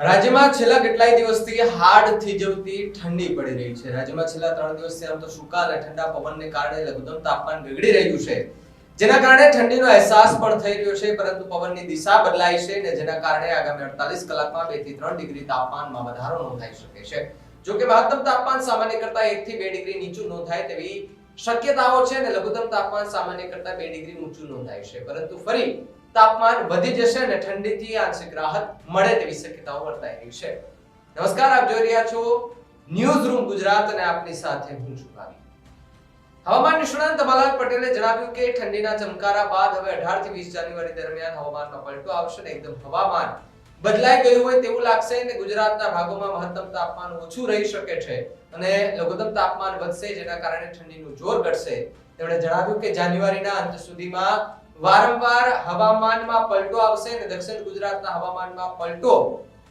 રાજ્યમાં છેલ્લા કેટલાય દિવસથી હાડ થીજવતી ઠંડી પડી રહી છે। રાજ્યમાં છેલ્લા 3 દિવસથી આમ તો સૂકા અને ઠંડા પવનને કારણે લઘુત્તમ તાપમાન ગગડી રહ્યું છે, જેના કારણે ઠંડીનો અહેસાસ પણ થઈ રહ્યો છે, પરંતુ પવનની દિશા બદલાઈ છે અને જેના કારણે આગામી 48 કલાકમાં 2 થી 3 ડિગ્રી તાપમાનમાં વધારો નોંધાઈ શકે છે। જો કે મહત્તમ તાપમાન સામાન્ય કરતાં 1 થી 2 ડિગ્રી નીચું નોંધાય તેવી શક્યતાઓ છે અને લઘુત્તમ તાપમાન સામાન્ય કરતાં 2 ડિગ્રી ઊંચું નોંધાય છે, પરંતુ ફરી તાપમાન વધી જશે અને ઠંડીથી આંશિક રાહત મળે તેવી શક્યતાઓ વર્તાઈ રહી છે। નમસ્કાર, આપ જોઈ રહ્યા છો ન્યૂઝ રૂમ ગુજરાત અને આપની સાથે હું છું ભાવી। હવામાન નિષ્ણાત અંબાલાલ પટેલે જણાવ્યું કે ઠંડીના ચમકારા બાદ હવે 18 થી 20 જાન્યુઆરી દરમિયાન હવામાનમાં પલટો આવશે અને એકદમ હવામાન બદલાઈ ગયું હોય તેવું લાગશે અને ગુજરાતના ભાગોમાં મહત્તમ તાપમાન ઓછું રહી શકે છે અને લઘુત્તમ તાપમાન વધશે, જેના કારણે ઠંડીનું જોર ઘટશે। તેમણે જણાવ્યું કે જાન્યુઆરીના અંત સુધીમાં વારંવાર હવામાનમાં પલટો આવશે અને દક્ષિણ ગુજરાતના હવામાનમાં પલટો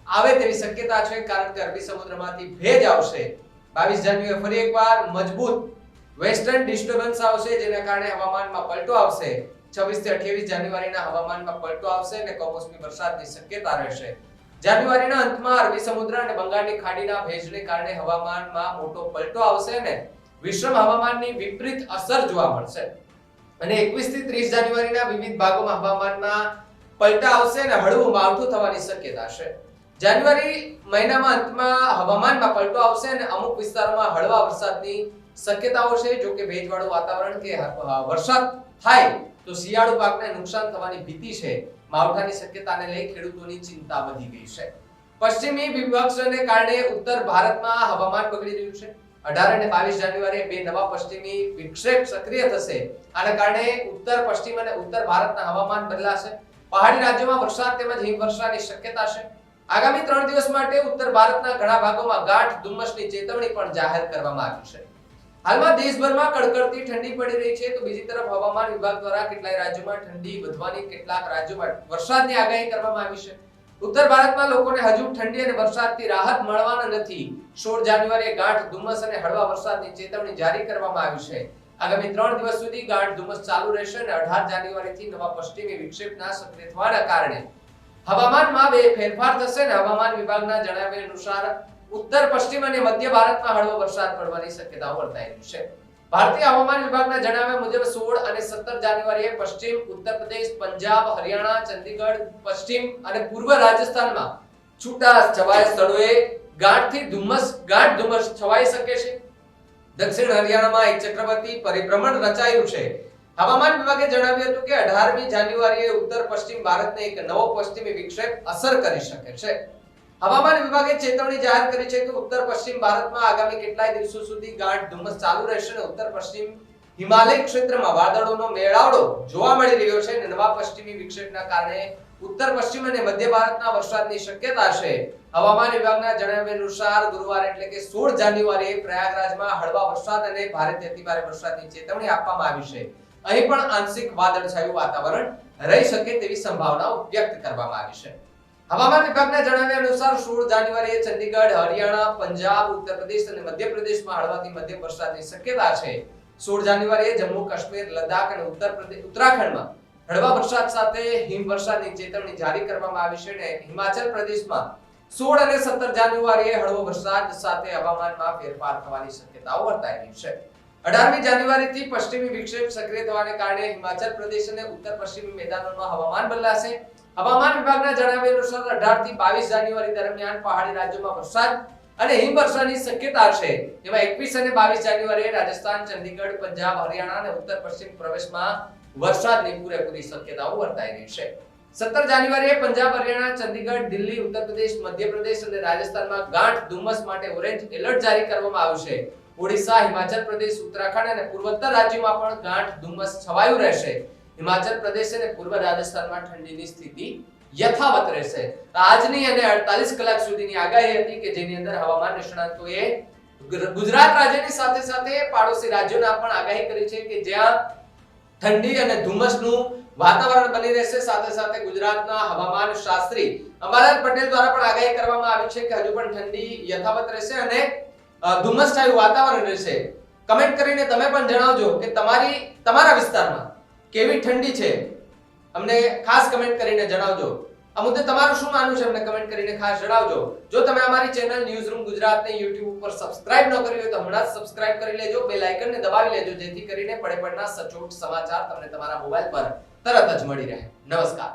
આવે તેવી શક્યતા છે, કારણ કે અરબી સમુદ્રમાંથી ભેજ આવશે। 22 જાન્યુઆરીએ ફરી એકવાર મજબૂત વેસ્ટર્ન ડિસ્ટર્બન્સ આવશે, જેના કારણે હવામાનમાં પલટો આવશે। 26 થી 28 જાન્યુઆરીના હવામાનમાં પલટો આવશે અને કમોસમી વરસાદની શક્યતા રહેશે। જાન્યુઆરીના અંતમાં અરબી સમુદ્ર અને બંગાળની ખાડીના ભેજને કારણે હવામાનમાં મોટો પલટો આવશે અને વિષમ હવામાનની વિપરીત અસર જોવા મળશે અને 21 થી 30 જાન્યુઆરીના વિવિધ ભાગોમાં હવામાનમાં પલટા આવશે અને હળવું માવઠું થવાની શક્યતા છે। જાન્યુઆરી મહિનામાં અંતમાં હવામાનમાં પલટો આવશે અને અમુક વિસ્તારોમાં હળવા વરસાદની શક્યતાઓ છે। જો કે ભેજવાળું વાતાવરણ કે વરસાદ થાય તો શિયાળુ પાકને નુકસાન થવાની ભીતિ છે। માવઠાની શક્યતાને લઈ ખેડૂતોની ચિંતા વધી ગઈ છે। પશ્ચિમી વિક્ષેપને કારણે ઉત્તર ભારતમાં હવામાન બગડી રહ્યું છે। 18 અને 22 જાન્યુઆરીએ બે નવા પશ્ચિમી વિક્ષેપ સક્રિય થશે। આના કારણે ઉત્તર પશ્ચિમ અને ઉત્તર ભારતના હવામાન બદલાશે। પહાડી રાજ્યોમાં વરસાદ તેમજ હિમવર્ષાની શક્યતા છે। આગામી 3 દિવસ માટે ઉત્તર ભારતના ઘણા ભાગોમાં ગાઢ ધુમ્મસની ચેતવણી પણ જાહેર કરવામાં આવી છે। હાલમાં દેશભરમાં કડકડતી ઠંડી પડી રહી છે, તો બીજી તરફ હવામાન વિભાગ દ્વારા કેટલાય રાજ્યોમાં ઠંડી વધવાની, કેટલાક રાજ્યોમાં વરસાદની આગાહી કરવામાં આવી છે। ઉત્તર ભારતમાં લોકોને હજુ ઠંડી અને વરસાદથી રાહત મળવાના નથી। 16 જાન્યુઆરીએ ગાઢ ધુમ્મસ અને હળવા વરસાદની ચેતવણી જારી કરવામાં આવી છે। આગામી 3 દિવસ સુધી ગાઢ ધુમ્મસ ચાલુ રહેશે અને 18 જાન્યુઆરીથી નવા પશ્ચિમી વિક્ષેપના સક્રિય થવાના કારણે હવામાનમાં ફેરફાર થશે અને હવામાન વિભાગના જણાવ્યા અનુસાર ઉત્તર પશ્ચિમ અને મધ્ય ભારતમાં હળવો વરસાદ પડવાની શક્યતાઓ વર્તાઈ રહી છે। ભારતીય હવામાન વિભાગના જણાવ્યા મુજબ 16 અને 17 જાન્યુઆરીએ પશ્ચિમ ઉત્તર પ્રદેશ, પંજાબ, હરિયાણા, ચંદીગઢ, પશ્ચિમ અને પૂર્વ રાજસ્થાનમાં છૂટા છવાયા સ્થળોએ ગાઢ ધુમ્મસ છવાઈ શકે છે। દક્ષિણ હરિયાણામાં એક ચક્રવાતી પરિભ્રમણ રચાયું છે। હવામાન વિભાગે જણાવ્યું હતું કે 18મી જાન્યુઆરીએ ઉત્તર પશ્ચિમ ભારતને એક નવો પશ્ચિમી વિક્ષેપ અસર કરી શકે છે। હવામાન વિભાગે ચેતવણી જાહેર કરી છે કે ઉત્તર પશ્ચિમ ભારતમાં આગામી કેટલાય દિવસો સુધી ગાઢ ધુમ્મસ ચાલુ રહેશે અને ઉત્તર પશ્ચિમ હિમાલય ક્ષેત્રમાં વાદળોનો મેળાવડો જોવા મળી રહ્યો છે અને નવા પશ્ચિમી વિક્ષેપના કારણે ઉત્તર પશ્ચિમ અને મધ્ય ભારતના વરસાદની શક્યતા છે। હવામાન વિભાગના જણાવ્યા અનુસાર ગુરુવાર એટલે કે 16 જાન્યુઆરીએ પ્રયાગરાજમાં હળવા વરસાદ અને ભારેથી અતિભારે વરસાદની ચેતવણી આપવામાં આવી છે। અહીં પણ આંશિક વાદળછાયું વાતાવરણ રહી શકે તેવી સંભાવનાઓ વ્યક્ત કરવામાં આવી છે। હવામાન વિભાગના જણાવ્યા અનુસાર 16 જાન્યુઆરીએ ચંદીગઢ, હરિયાણા, પંજાબ, ઉત્તર પ્રદેશ અને મધ્ય પ્રદેશમાં હળવાથી મધ્યમ વરસાદની શક્યતા છે। 16 જાન્યુઆરીએ જમ્મુ કાશ્મીર, લદ્દાખ અને ઉત્તરાખંડમાં હળવા વરસાદ સાથે હિમવર્ષાની ચેતવણી જારી કરવામાં આવી છે અને હિમાચલ પ્રદેશમાં 16 અને 17 જાન્યુઆરીએ હળવો વરસાદ સાથે હવામાનમાં ફેરફાર થવાની શક્યતાઓ વર્તાઈ રહી છે। 18મી જાન્યુઆરીથી પશ્ચિમી વિક્ષેપ સક્રિય થવાને કારણે હિમાચલ પ્રદેશ અને ઉત્તર પશ્ચિમી મેદાનોમાં હવામાન બદલાશે। હવામાન વિભાગના જણાવ્યા અનુસાર 18 થી 22 જાન્યુઆરી દરમિયાન પહાડી રાજ્યોમાં વરસાદ અને હિમવર્ષાની શક્યતા છે। જેમાં 21 અને 22 જાન્યુઆરીએ રાજસ્થાન, ચંદીગઢ, પંજાબ, હરિયાણા અને ઉત્તર પશ્ચિમ પ્રદેશમાં વરસાદની પૂરેપૂરી શક્યતાઓ વર્તાઈ રહી છે। 17 જાન્યુઆરીએ પંજાબ, હરિયાણા, ચંદીગઢ, દિલ્હી, ઉત્તર પ્રદેશ, મધ્ય પ્રદેશ અને રાજસ્થાનમાં ગાઢ ધુમ્મસ માટે ઓરેન્જ એલર્ટ જારી કરવામાં આવ્યું છે। ઓડિશા, હિમાચલ પ્રદેશ, ઉત્તરાખંડ અને પૂર્વોત્તર રાજ્યોમાં પણ ગાઢ ધુમ્મસ છવાયું રહેશે। હિમાચલ પ્રદેશ અને પૂર્વ રાજસ્થાનમાં ઠંડીની સ્થિતિ યથાવત રહેશે। આજની અને 48 કલાક સુધીની આગાહી હતી કે જેની અંદર હવામાન નિષ્ણાતોએ ગુજરાત રાજ્યની સાથે સાથે પાડોશી રાજ્યોના પણ આગાહી કરી છે કે જ્યાં ઠંડી અને ધુમ્મસનું વાતાવરણ બની રહેશે। સાથે સાથે ગુજરાતના હવામાન શાસ્ત્રી અંબાલાલ પટેલ દ્વારા પણ આગાહી કરવામાં આવી છે કે હજુ પણ ઠંડી યથાવત રહેશે અને ધુમ્મસછાયું વાતાવરણ રહેશે। કમેન્ટ કરીને તમે પણ જણાવજો કે તમારા વિસ્તારમાં કેવી ઠંડી છે, અમને ખાસ કમેન્ટ કરીને જણાવજો। આ મુદ્દે તમારું શું માનવું છે અમને કમેન્ટ કરીને ખાસ જણાવજો. જો તમે અમારી ચેનલ ન્યૂઝરૂમ ગુજરાતને YouTube ઉપર સબસ્ક્રાઇબ ન કરી હોય તો હમણાં જ સબસ્ક્રાઇબ કરી લેજો, બેલ આઇકનને દબાવી લેજો, જેથી કરીને પડે પડના સચોટ સમાચાર તમને તમારા મોબાઈલ પર તરત જ મળી રહે. નમસ્કાર.